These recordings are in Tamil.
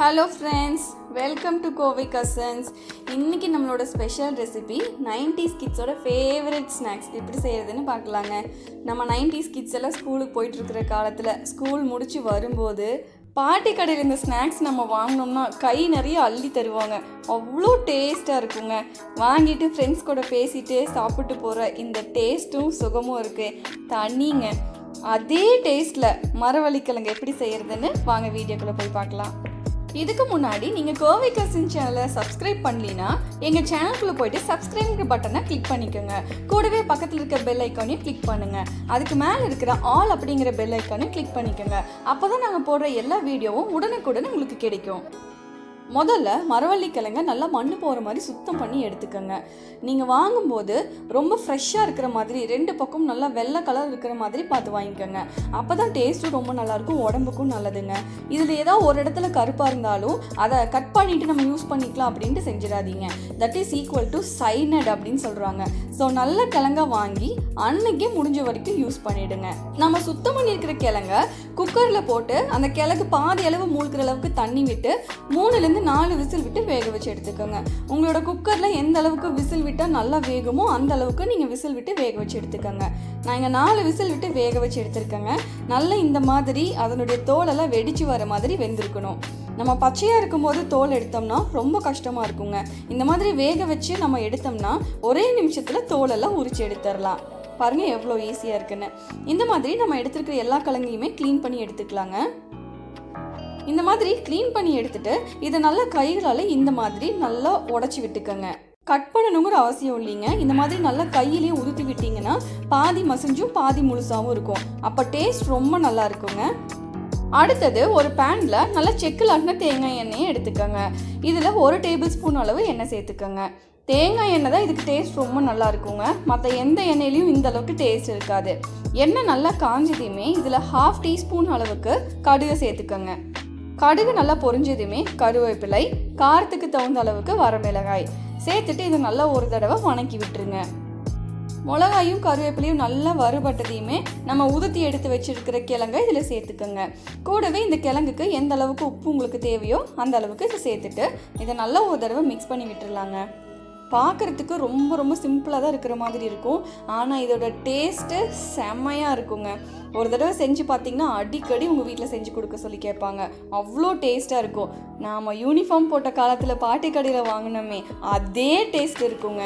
Hello friends, welcome to Kovai cousins. இன்றைக்கி நம்மளோட ஸ்பெஷல் ரெசிபி 90's கிட்ஸோட ஃபேவரட் ஸ்நாக்ஸ் எப்படி செய்கிறதுன்னு பார்க்கலாங்க. நம்ம 90's கிட்ஸ் எல்லாம் ஸ்கூலுக்கு போயிட்டுருக்கிற காலத்தில் ஸ்கூல் முடித்து வரும்போது பாட்டி கடையில் இந்த ஸ்நாக்ஸ் நம்ம வாங்கினோம்னா கை நிறைய அள்ளி தருவாங்க. அவ்வளோ டேஸ்ட்டாக இருக்குங்க. வாங்கிட்டு ஃப்ரெண்ட்ஸ் கூட பேசிகிட்டு சாப்பிட்டு போகிற இந்த டேஸ்ட்டும் சுகமும் இருக்குது தனிங்க. அதே டேஸ்ட்டில் மரவள்ளி கிழங்கு எப்படி செய்கிறதுன்னு வாங்க வீடியோக்குள்ளே போய் பார்க்கலாம். இதுக்கு முன்னாடி நீங்கள் கோவை கசின் சேனலை சப்ஸ்கிரைப் பண்ணலினா எங்கள் சேனலுக்குள்ளே போய்ட்டு சப்ஸ்கிரைப் பட்டனை கிளிக் பண்ணிக்கோங்க. கூடவே பக்கத்தில் இருக்க பெல் ஐக்கானையும் கிளிக் பண்ணுங்கள். அதுக்கு மேலே இருக்கிற ஆல் அப்படிங்கிற பெல் ஐக்கானையும் கிளிக் பண்ணிக்கோங்க. அப்போ தான் நாங்கள் போடுற எல்லா வீடியோவும் உடனுக்குடன் உங்களுக்கு கிடைக்கும். முதல்ல மரவள்ளி கிழங்க நல்லா மண் போகிற மாதிரி சுத்தம் பண்ணி எடுத்துக்கோங்க. நீங்கள் வாங்கும்போது ரொம்ப ஃப்ரெஷ்ஷாக இருக்கிற மாதிரி 2 பக்கம் நல்லா வெள்ளை கலர் இருக்கிற மாதிரி பார்த்து வாங்கிக்கோங்க. அப்போ தான் டேஸ்ட்டும் ரொம்ப நல்லாயிருக்கும், உடம்புக்கும் நல்லதுங்க. இதில் ஏதாவது ஒரு இடத்துல கருப்பாக இருந்தாலும் அதை கட் பண்ணிவிட்டு நம்ம யூஸ் பண்ணிக்கலாம் அப்படின்ட்டு செஞ்சிடாதீங்க. That is equal to cyanide அப்படின்னு சொல்கிறாங்க. ஸோ நல்ல கிழங்கா வாங்கி அன்னைக்கே முடிஞ்ச வரைக்கும் யூஸ் பண்ணிவிடுங்க. நம்ம சுத்தம் பண்ணியிருக்கிற கிழங்க குக்கரில் போட்டு அந்த கிழங்கு பாதி அளவு மூழ்கிற அளவுக்கு தண்ணி விட்டு 3-4 விசில் விட்டு வேக வச்சு எடுத்துக்கோங்க. உங்களோட குக்கரில் எந்த அளவுக்கு விசில் விட்டால் நல்லா வேகுமோ அந்த அளவுக்கு நீங்கள் விசில் விட்டு வேக வச்சு எடுத்துக்கோங்க. நான் இங்கே 4 விசில் விட்டு வேக வச்சு எடுத்துருக்கேங்க. நல்லா இந்த மாதிரி அதனுடைய தோலெல்லாம் வெடிச்சு வர மாதிரி வெந்திருக்கணும். நம்ம பச்சையாக இருக்கும்போது தோல் எடுத்தோம்னா ரொம்ப கஷ்டமாக இருக்குங்க. இந்த மாதிரி வேக வச்சு நம்ம எடுத்தோம்னா ஒரே நிமிஷத்தில் தோலெல்லாம் உரிச்சு எடுத்துடலாம். பாருங்கள் எவ்வளோ ஈஸியாக இருக்குன்னு. இந்த மாதிரி நம்ம எடுத்துருக்கிற எல்லா கிழங்கையுமே க்ளீன் பண்ணி எடுத்துக்கலாங்க. இந்த மாதிரி க்ளீன் பண்ணி எடுத்துட்டு இதை நல்லா கைகளால் இந்த மாதிரி நல்லா உடச்சி விட்டுக்கோங்க. கட் பண்ணணுங்கிற அவசியம் இல்லைங்க. இந்த மாதிரி நல்லா கையிலேயே உதுத்தி விட்டிங்கன்னா பாதி மசிஞ்சும் பாதி முழுசாகவும் இருக்கும். அப்போ டேஸ்ட் ரொம்ப நல்லா இருக்குங்க. அடுத்தது ஒரு பேனில் நல்லா செக்கில் ஆட்டின தேங்காய் எண்ணெயை எடுத்துக்கோங்க. இதில் 1 டேபிள் ஸ்பூன் அளவு எண்ணெய் சேர்த்துக்கோங்க. தேங்காய் எண்ணெய் தான் இதுக்கு டேஸ்ட் ரொம்ப நல்லா இருக்குங்க. மற்ற எந்த எண்ணெயிலையும் இந்த அளவுக்கு டேஸ்ட் இருக்காது. எண்ணெய் நல்லா காஞ்சதையுமே இதில் 1/2 டீஸ்பூன் அளவுக்கு கடுகு சேர்த்துக்கோங்க. கடுகு நல்லா பொரிஞ்சதுமே கருவேப்பிலை, காரத்துக்கு தகுந்த அளவுக்கு வரமிளகாய் சேர்த்துட்டு இதை நல்லா ஒரு தடவை வணக்கி விட்டுருங்க. மிளகாயும் கருவேப்பிலையும் நல்லா வறுபட்டதையுமே நம்ம உதுத்தி எடுத்து வச்சிருக்கிற கிழங்கை இதில் சேர்த்துக்கோங்க. கூடவே இந்த கிழங்குக்கு எந்த அளவுக்கு உப்பு உங்களுக்கு தேவையோ அந்த அளவுக்கு இதை சேர்த்துட்டு இதை நல்லா ஒரு தடவை மிக்ஸ் பண்ணி விட்டுடலாங்க. பார்க்குறதுக்கு ரொம்ப ரொம்ப சிம்பிளாக தான் இருக்கிற மாதிரி இருக்கும். ஆனால் இதோட டேஸ்ட்டு செம்மையாக இருக்குங்க. ஒரு தடவை செஞ்சு பார்த்தீங்கன்னா அடிக்கடி உங்கள் வீட்டில் செஞ்சு கொடுக்க சொல்லி கேட்பாங்க. அவ்வளோ டேஸ்ட்டாக இருக்கும். நாம் யூனிஃபார்ம் போட்ட காலத்தில் பாட்டி கடையில் வாங்கினோமே அதே டேஸ்ட் இருக்குங்க.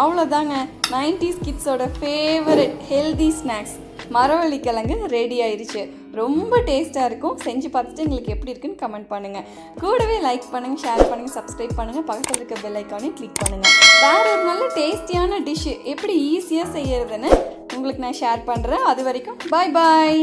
அவ்வளோதாங்க, 90's கிட்ஸோட ஃபேவரட் ஹெல்தி ஸ்நாக்ஸ் மரவள்ளி கிழங்கு ரெடி ஆயிடுச்சு. ரொம்ப டேஸ்ட்டாக இருக்கும். செஞ்சு பார்த்துட்டு எங்களுக்கு எப்படி இருக்குன்னு கமெண்ட் பண்ணுங்கள். கூடவே லைக் பண்ணுங்கள், ஷேர் பண்ணுங்கள், சப்ஸ்கிரைப் பண்ணுங்கள், பக்கத்தில் இருக்க பெல் ஐக்கானையும் கிளிக் பண்ணுங்கள். வேறு ஒரு நல்ல டேஸ்டியான டிஷ்ஷு எப்படி ஈஸியாக செய்யறதுன்னு உங்களுக்கு நான் ஷேர் பண்ணுறேன். அது வரைக்கும் பாய் பாய்.